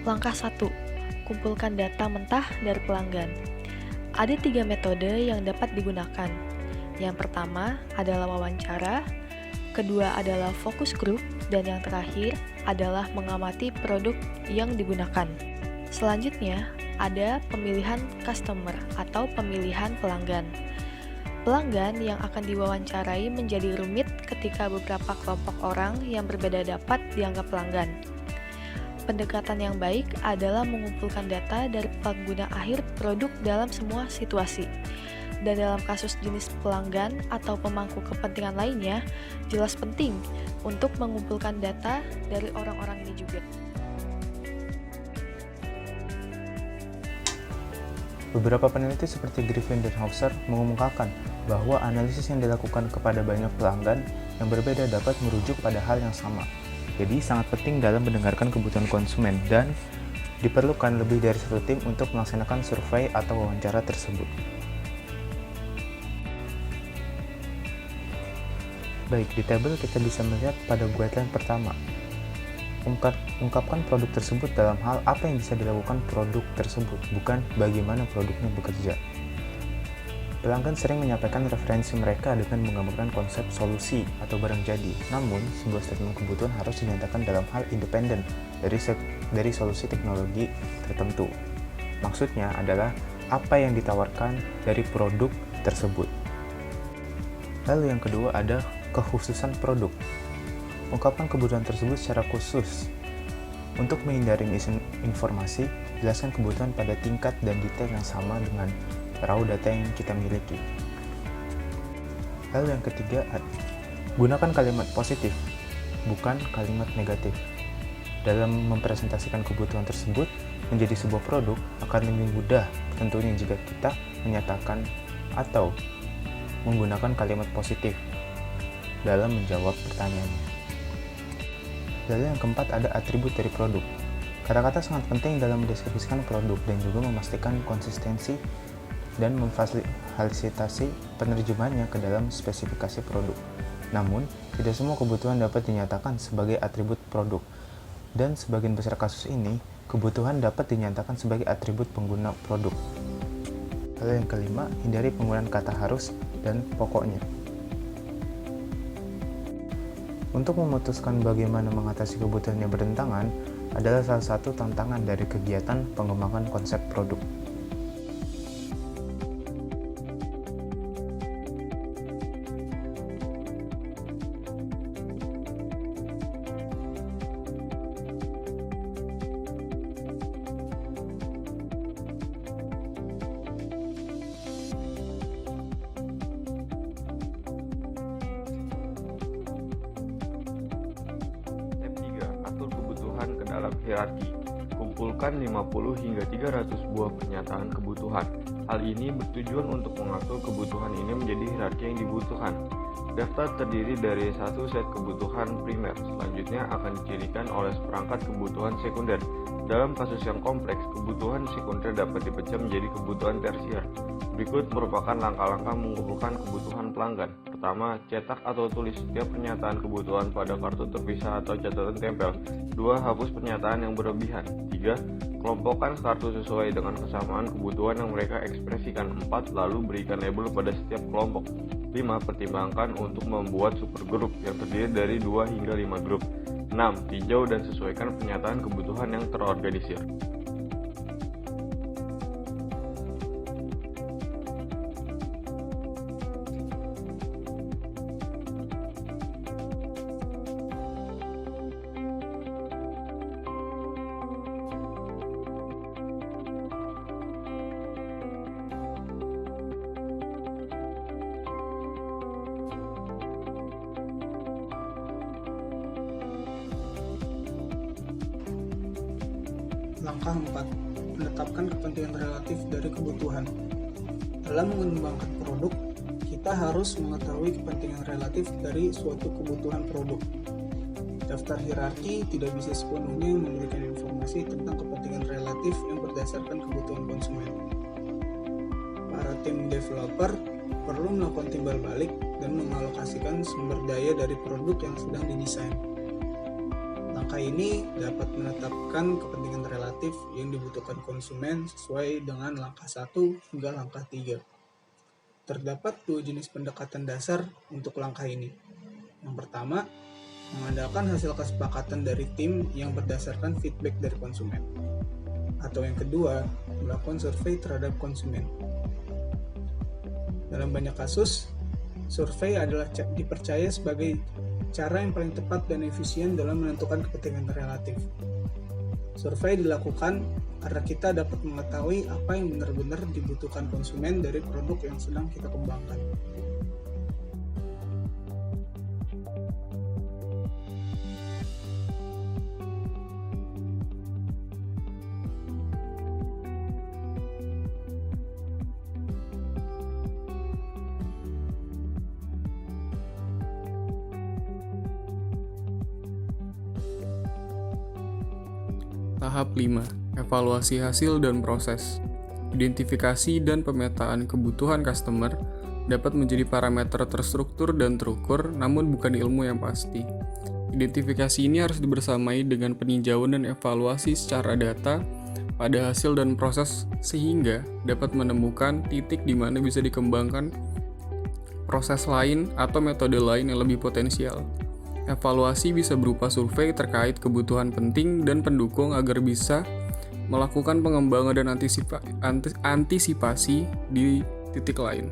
Langkah 1. Kumpulkan data mentah dari pelanggan. Ada 3 metode yang dapat digunakan. Yang pertama adalah wawancara, kedua adalah focus group, dan yang terakhir adalah mengamati produk yang digunakan. Selanjutnya, ada pemilihan customer atau pemilihan pelanggan. Pelanggan yang akan diwawancarai menjadi rumit ketika beberapa kelompok orang yang berbeda dapat dianggap pelanggan. Pendekatan yang baik adalah mengumpulkan data dari pengguna akhir produk dalam semua situasi. Dan dalam kasus jenis pelanggan atau pemangku kepentingan lainnya, jelas penting untuk mengumpulkan data dari orang-orang ini juga. Beberapa peneliti seperti Griffin dan Hauser mengumumkakan bahwa analisis yang dilakukan kepada banyak pelanggan yang berbeda dapat merujuk pada hal yang sama. Jadi sangat penting dalam mendengarkan kebutuhan konsumen dan diperlukan lebih dari satu tim untuk melaksanakan survei atau wawancara tersebut. Baik, di tabel kita bisa melihat pada guideline pertama. Ungkapkan produk tersebut dalam hal apa yang bisa dilakukan produk tersebut, bukan bagaimana produknya bekerja. Pelanggan sering menyampaikan referensi mereka dengan menggambarkan konsep solusi atau barang jadi. Namun, sebuah statement kebutuhan harus dinyatakan dalam hal independen dari solusi teknologi tertentu. Maksudnya adalah apa yang ditawarkan dari produk tersebut. Lalu yang kedua ada kekhususan produk. Ungkapkan kebutuhan tersebut secara khusus. Untuk menghindari informasi, jelaskan kebutuhan pada tingkat dan detail yang sama dengan raw data yang kita miliki. Lalu yang ketiga, gunakan kalimat positif, bukan kalimat negatif. Dalam mempresentasikan kebutuhan tersebut menjadi sebuah produk akan lebih mudah tentunya jika kita menyatakan atau menggunakan kalimat positif dalam menjawab pertanyaannya. Lalu yang keempat ada atribut dari produk. Kata-kata sangat penting dalam mendeskripsikan produk dan juga memastikan konsistensi dan memfasilitasi penerjemahannya ke dalam spesifikasi produk. Namun, tidak semua kebutuhan dapat dinyatakan sebagai atribut produk. Dan sebagian besar kasus ini, kebutuhan dapat dinyatakan sebagai atribut pengguna produk. Lalu yang kelima, hindari penggunaan kata harus dan pokoknya. Untuk memutuskan bagaimana mengatasi kebutuhan yang bertentangan adalah salah satu tantangan dari kegiatan pengembangan konsep produk. Ke dalam hierarki. Kumpulkan 50 hingga 300 buah pernyataan kebutuhan. Hal ini bertujuan untuk mengatur kebutuhan ini menjadi hierarki yang dibutuhkan. Daftar terdiri dari satu set kebutuhan primer, selanjutnya akan dicirikan oleh seperangkat kebutuhan sekunder. Dalam kasus yang kompleks, kebutuhan sekunder dapat dipecah menjadi kebutuhan tersier. Berikut merupakan langkah-langkah mengumpulkan kebutuhan pelanggan. Pertama, cetak atau tulis setiap pernyataan kebutuhan pada kartu terpisah atau catatan tempel. 2. Hapus pernyataan yang berlebihan. 3. Kelompokkan kartu sesuai dengan kesamaan kebutuhan yang mereka ekspresikan. 4. Lalu berikan label pada setiap kelompok. 5. Pertimbangkan untuk membuat supergroup yang terdiri dari 2 hingga 5 grup. 6. Tinjau dan sesuaikan pernyataan kebutuhan yang terorganisir. Langkah 4. Menetapkan kepentingan relatif dari kebutuhan. Dalam mengembangkan produk, kita harus mengetahui kepentingan relatif dari suatu kebutuhan produk. Daftar hierarki tidak bisa sepenuhnya memberikan informasi tentang kepentingan relatif yang berdasarkan kebutuhan konsumen. Para tim developer perlu melakukan timbal balik dan mengalokasikan sumber daya dari produk yang sedang didesain. Langkah ini dapat menetapkan kepentingan relatif yang dibutuhkan konsumen sesuai dengan langkah 1 hingga langkah 3. Terdapat 2 jenis pendekatan dasar untuk langkah ini. Yang pertama, mengandalkan hasil kesepakatan dari tim yang berdasarkan feedback dari konsumen. Atau yang kedua, melakukan survei terhadap konsumen. Dalam banyak kasus, survei adalah dipercaya sebagai cara yang paling tepat dan efisien dalam menentukan kepentingan relatif. Survei dilakukan karena kita dapat mengetahui apa yang benar-benar dibutuhkan konsumen dari produk yang sedang kita kembangkan. Tahap 5. Evaluasi hasil dan proses. Identifikasi dan pemetaan kebutuhan customer dapat menjadi parameter terstruktur dan terukur, namun bukan ilmu yang pasti. Identifikasi ini harus dibersamai dengan peninjauan dan evaluasi secara data pada hasil dan proses sehingga dapat menemukan titik di mana bisa dikembangkan proses lain atau metode lain yang lebih potensial. Evaluasi bisa berupa survei terkait kebutuhan penting dan pendukung agar bisa melakukan pengembangan dan antisipasi di titik lain.